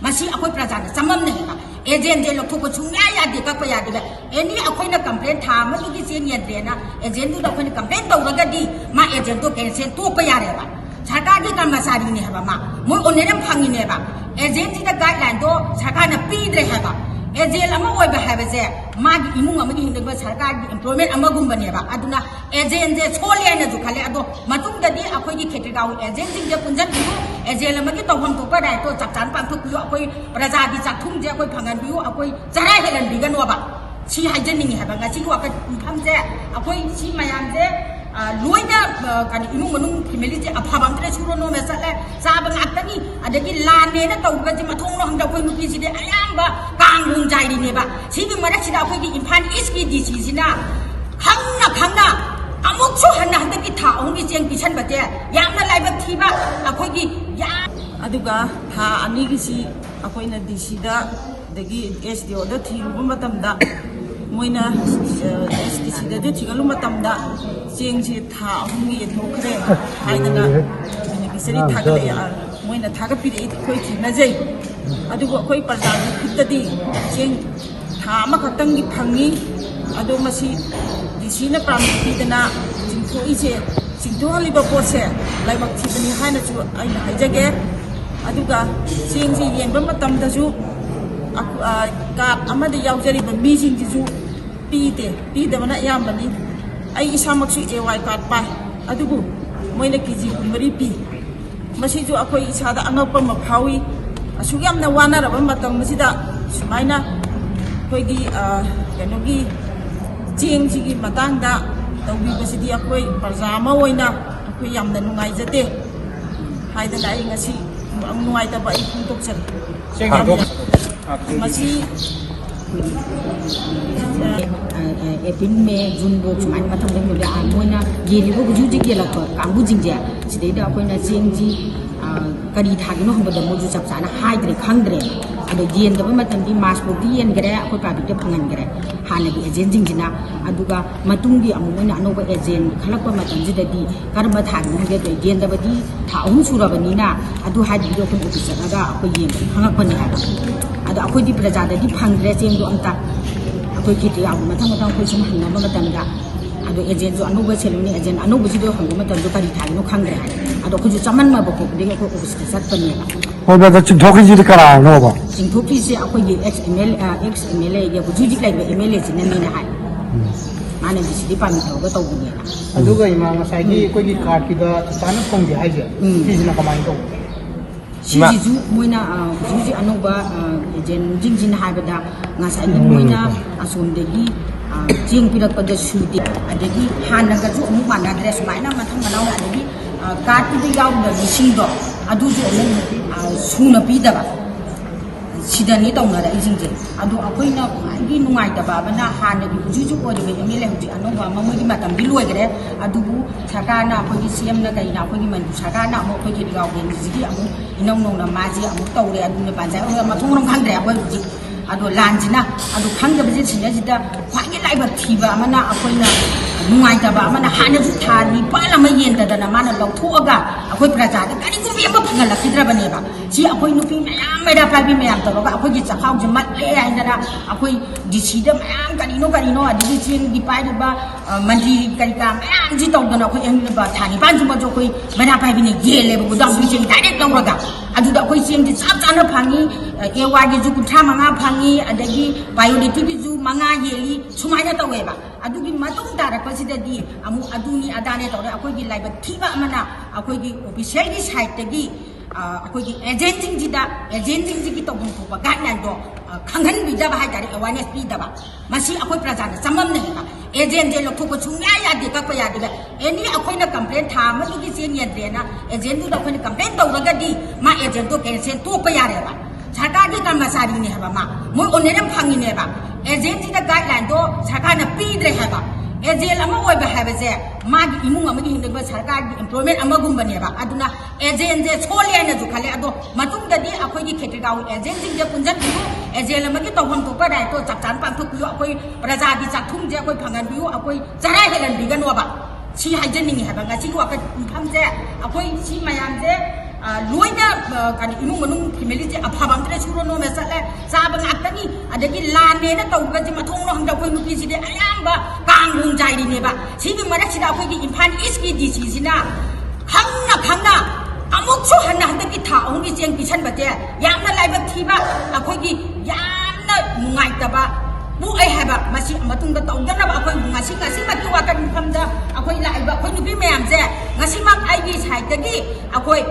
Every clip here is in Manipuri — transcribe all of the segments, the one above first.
ꯃꯁꯤ ꯑꯩꯈꯣꯏ ꯄ꯭ꯔꯖꯥꯅ ꯆꯃꯝꯅꯩꯕ ꯑꯦꯖꯦꯟꯁꯦ ꯂꯧꯊꯣꯛꯄ ꯁꯨꯡꯌꯥ ꯌꯥꯗꯦ ꯀꯛꯄ ꯌꯥꯗꯦꯕ ꯑꯦꯅꯤ ꯑꯩꯈꯣꯏꯅ ꯀꯝꯄ꯭ꯂꯦꯟ ꯊꯥ ꯑꯃꯗꯨꯒꯤ ꯆꯦꯟ ꯌꯦꯟꯗ꯭ꯔꯦꯅ ꯑꯦꯖꯦꯟꯗꯨꯗ ꯑꯩꯈꯣꯏꯅ ꯀꯝꯄ꯭ꯂꯦꯟ ꯇꯧꯔꯒꯗꯤ ꯃꯥ ꯑꯦꯖꯦꯟꯗꯣ ꯀꯦꯟꯁꯦꯜ ꯇꯣꯛꯄ ꯌꯥꯔꯦꯕ ꯁꯔꯀꯥꯔꯒꯤ ꯀꯔꯃꯆꯥꯔꯤꯅꯦ ꯍꯥꯏꯕ ꯃꯣꯏ ꯑꯣꯅꯔ ꯐꯪꯉꯤꯅꯦꯕ ꯑꯦꯖꯦꯟꯁꯤꯗ ꯒꯥꯏꯗꯂꯥꯏꯟꯗꯣ ꯁꯔꯀꯥꯔꯅ ꯄꯤꯗ꯭ꯔꯦ ꯍꯥꯏꯕ ꯑꯦꯖꯦꯟ ꯑꯃ ꯑꯣꯏꯕ ꯍꯥꯏꯕꯁꯦ ꯃꯥꯒꯤ ꯏꯃꯨꯡ ꯑꯃꯒꯤ ꯍꯤꯡꯗꯕ ꯁꯔꯀꯥꯔꯒꯤ ꯑꯦꯝꯄ꯭ꯂꯣꯏꯃꯦꯟ ꯑꯃꯒꯨꯝꯕꯅꯦꯕ ꯑꯗꯨꯅ ꯑꯦꯖꯦꯟꯁꯦ ꯁꯣꯜꯂꯦ ꯍꯥꯏꯅꯁꯨ ꯈꯜꯂꯦ ꯑꯗꯣ ꯃꯇꯨꯡꯗꯗꯤ ꯑꯩꯈꯣꯏꯒꯤ ꯈꯦꯇ꯭ꯔꯤꯒꯥꯎꯒꯤ ꯑꯦꯖꯦꯟꯁꯤꯡꯁꯦ ꯄꯨꯟꯁꯤꯟꯕꯤꯌꯨ ꯑꯦꯖꯦꯟ ꯑꯃꯒꯤ ꯇꯧꯐꯝ ꯊꯣꯛꯄ ꯔꯥꯏꯠꯇꯣ ꯆꯞ ꯆꯥꯅ ꯄꯥꯡꯊꯣꯛꯄꯤꯌꯨ ꯑꯩꯈꯣꯏ ꯄ꯭ꯔꯖꯥꯒꯤ ꯆꯥꯛꯊꯨꯡꯁꯦ ꯑꯩꯈꯣꯏ ꯐꯪꯍꯟꯕꯤꯌꯨ ꯑꯩꯈꯣꯏ ꯆꯔꯥ ꯍꯦꯜꯍꯟꯕꯤꯒꯅꯣꯕ ꯁꯤ ꯍꯥꯏꯖꯅꯤꯡꯉꯤ ꯍꯥꯏꯕ ꯉꯁꯤꯒꯤ ꯋꯥꯐꯝꯁꯦ ꯑꯩꯈꯣꯏ ꯁꯤ ꯃꯌꯥꯝꯁꯦ ꯂꯣꯏꯅ ꯀꯩꯅꯣ ꯏꯃꯨꯡ ꯃꯅꯨꯡ ꯐꯦꯃꯤꯂꯤꯁꯦ ꯑꯐꯕ ꯑꯝꯇ ꯁꯨꯔ ꯅꯣꯝꯃ ꯆꯠꯂꯦ ꯆꯥꯕ ꯉꯥꯛꯇꯅꯤ ꯑꯗꯒꯤ ꯂꯥꯟꯅꯦꯅ ꯇꯧꯕꯁꯤ ꯃꯊꯣꯡ ꯍꯪꯗ ꯑꯩꯈꯣꯏ ꯅꯨꯄꯤꯁꯤꯗꯤ ꯑꯌꯥꯝꯕ ꯀꯥꯡꯒꯨꯝ ꯆꯥꯏꯔꯤꯅꯦꯕ ꯁꯤꯒꯤ ꯃꯔꯛꯁꯤꯗ ꯑꯩꯈꯣꯏꯒꯤ ꯏꯝꯐꯥꯜ ꯏꯁꯀꯤ ꯗꯤꯁꯤꯁꯤꯅ ꯈꯪꯅ ꯑꯃꯨꯛꯁꯨ ꯍꯟꯅ ꯍꯟꯗꯛꯀꯤ ꯊꯥ 3ꯒꯤ ꯆꯦꯡ ꯄꯤꯁꯟꯕꯁꯦ ꯌꯥꯝꯅ ꯂꯥꯏꯕꯛ ꯊꯤꯕ ꯑꯩꯈꯣꯏꯒꯤ ꯑꯗꯨꯒ ꯊꯥ 2ꯒꯤꯁꯤ ꯑꯩꯈꯣꯏꯅ ꯗꯤꯁꯤꯗ ꯑꯗꯒꯤ SDOꯗ ꯊꯤꯔꯨꯕ ꯃꯇꯝꯗ ꯃꯣꯏꯅ SDCꯗꯁꯨ ꯊꯤꯒꯠꯂꯨꯕ ꯃꯇꯝꯗ ꯆꯦꯡꯁꯤ ꯊꯥ 3ꯒꯤ ꯌꯦꯟꯊꯣꯛꯈ꯭ꯔꯦ ꯍꯥꯏꯗꯅ ꯕꯦꯅꯤꯐꯤꯁꯔꯤ ꯊꯥꯒꯠꯂꯛꯑꯦ ꯃꯣꯏꯅ ꯊꯥꯒꯠꯄꯤꯔꯛꯏ ꯑꯩꯈꯣꯏ ꯊꯦꯡꯅꯖꯩ ꯑꯗꯨꯕꯨ ꯑꯩꯈꯣꯏ ꯄ꯭ꯔꯖꯥꯒꯤ ꯈꯨꯠꯇꯗꯤ ꯆꯦꯡ ꯊꯥ ꯑꯃꯈꯛꯇꯪꯒꯤ ꯐꯪꯉꯤ ꯑꯗꯣ ꯃꯁꯤ ꯗꯤꯁꯤꯅ ꯄꯥꯔꯃꯤꯠ ꯄꯤꯗꯅ ꯆꯤꯡꯊꯣꯛꯍꯜꯂꯤꯕ ꯄꯣꯠꯁꯦ ꯂꯥꯏꯕꯛ ꯊꯤꯕꯅꯤ ꯍꯥꯏꯅꯁꯨ ꯑꯩꯅ ꯍꯥꯏꯖꯒꯦ ꯑꯗꯨꯒ ꯆꯦꯡꯁꯤ ꯌꯦꯟꯕ ꯃꯇꯝꯗꯁꯨ ꯀꯥꯔꯠ ꯑꯃꯗ ꯌꯥꯎꯖꯔꯤꯕ ꯃꯤꯁꯤꯡꯁꯤꯁꯨ ꯄꯤꯗꯕꯅ ꯑꯌꯥꯝꯕꯅꯤ ꯑꯩ ꯏꯁꯥꯃꯛꯁꯨ AY ꯀꯥꯔꯠ ꯄꯥꯏ ꯑꯗꯨꯕꯨ ꯃꯣꯏꯅ KG 40 ꯄꯤ ꯃꯁꯤꯁꯨ ꯑꯩꯈꯣꯏ ꯏꯁꯥꯗ ꯑꯉꯛꯄ ꯑꯃ ꯐꯥꯎꯏ ꯑꯁꯨꯛ ꯌꯥꯝꯅ ꯋꯥꯅꯔꯕ ꯃꯇꯝ ꯑꯁꯤꯗ ꯁꯨꯃꯥꯏꯅ ꯑꯩꯈꯣꯏꯒꯤ ꯀꯩꯅꯣꯒꯤ ꯆꯦꯡꯁꯤꯒꯤ ꯃꯇꯥꯡꯗ ꯇꯧꯕꯤꯕꯁꯤꯗꯤ ꯑꯩꯈꯣꯏ ꯄ꯭ꯔꯖꯥ ꯑꯃ ꯑꯣꯏꯅ ꯑꯩꯈꯣꯏ ꯌꯥꯝꯅ ꯅꯨꯡꯉꯥꯏꯖꯗꯦ ꯍꯥꯏꯗꯅ ꯑꯩ ꯉꯁꯤ ꯅꯨꯡꯉꯥꯏꯇꯕ ꯑꯩ ꯐꯣꯡꯗꯣꯛꯆꯔꯤ ꯃꯁꯤ April, May, June book sumain matang deng muda moina yeli book juji yelak to kambu jingja sidai da koina jingji kari thagi no hambada moju chap sana haidre khangdre ado yen da matang di mas book di yen gere akoi ka bit phangan gere hana gi agent jingjina aduga matung di amu moina anoba agent khalakpa matang ji da di karma thagi ge de yen da badi tha ahum surabani na adu haidi do ko officer aga akoi yen khangak pani ha ado akoi di praja da di phangre jeng do amta akoi ki ya matang koi sum hanna ma matam da ado agent jo anuba cheluni agent anuba ji do hangu matam do kari thagi no khangre ha ado ko ju chaman ma boko de ko officer sat pani ha ho da chingthoki ji de kara no ba chingthoki se akoi gi XMLA ya bu ji lai ba MLA ji na ni na hai mane ji si pa mi to ga to bu ne aduga ima ngasai gi koi gi card ki da tan kong ji hai je ji na kamai to Siji moina juji anoba jen jingjin haibada ngasai ni moina asomdegi jing pirak pada sudi adegi hanaga ju amu mana dress maina mathang manau adegi kati de yaw da singdo adu ju amu suna pidaba sidani tawnara ijingje adu akoina gi nungai daba bana hanagi juju ko de MLA huji anoba mamagi matam bi loigre adubu sakana akogi CM na kai na akogi man sakana amu akogi digaw gen jigi amu inong nong na maji amu tawre adu ne banjai o ma thongrong khangre akoi huji adu lanjina adu khangda bije sine jida khwai laiba thiba amana akoina nungai daba amana hana ju thani pala ma yenda dana mana lawthoga akoi praja da kari kum yamba phangala kidrabane ba si akoi nupi mayam meda pabi mayam taroga akoi gi chakhau je mat le aindana akoi DC da mayam kari no adi chin di pai ba mandi kari ka mayam ji tawdana akoi em ba thani ban ju ma jo koi meda pabi ne gele ba dang bi chin direct tawraga adu da akoi chin di chap chana phangi AY gi ju kuthra manga phangi adagi biodata gi ju manga yeli sumaina taweba adugi matung dara pasidadi amu aduni adane tawre akoi gi laiba thiba amana akoi gi official gi site tagi akoi gi agenting ji gi tawbum thoba guideline do khanghan bi da ba hai dare awareness pi da ba masi akoi praja na samam ne ba agent je lokho ko chungya ya de ka pa ya de any akoi na complaint tha ma gi chen yen de na agent du da akoi na complaint tawraga di ma agent do cancel to pa ya re ba sarkar gi karmachari ne ha ba moi oneram phangi ne ba agent ji da guideline do sarkar na pi dre ha ba agent ama oiba habase magi imung amagi hindaba sarkargi employment amagumba ba aduna agent je chole na ju khale ado matung dadi akoi gi khetigaw agent jing je punjan biu agent amagi tawham to pa dai to chap chan pang thuk biu akoi praja gi chakthung je akoi phangan biu akoi chara helan bi gan wa ba si haijening ha ba nga si wa ka pham je akoi si mayam je loina kan inung manung family je aphabam tre suro no mesa le sa bang atani adagi lane na taw ga ji mathong no hangda koi nupi si de ayamba kang bung jai ri ne ba sigi mara sida koi gi Imphal East ki DC sina khangna amuk chu hanna handaki tha ong gi jeng pisan ba je yamna lai ba thi ba akoi gi yamna mungai ta ba bu ai ha ba masi matung da taw ga na ba akoi ngasi ma tu wa kan khamda akoi lai ba koi nupi mayam je ngasi mak ai gi sai ta gi akoi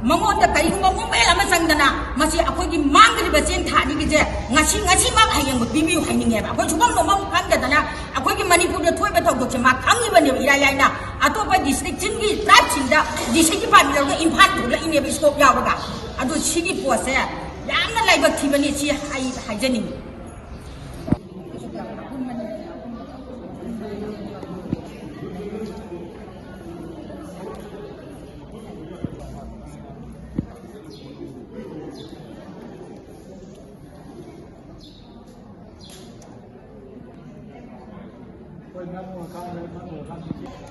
mangon da kai ngom ngom bela ma sangdana masi akoi gi mangri ba chen tha ni gi je ngasi mak hayang ba bi mi hai ni nge ba akoi chubam no mam kan da na akoi gi manipur da thoi ba thok do che ma khang ni ba ne ira yai na atopa district chin gi tribe chin da district pa mi lo ga Imphal du la ine bi stop yaw ga adu chi gi po se yamna lai ba thi ba ni chi hai jani Pues no,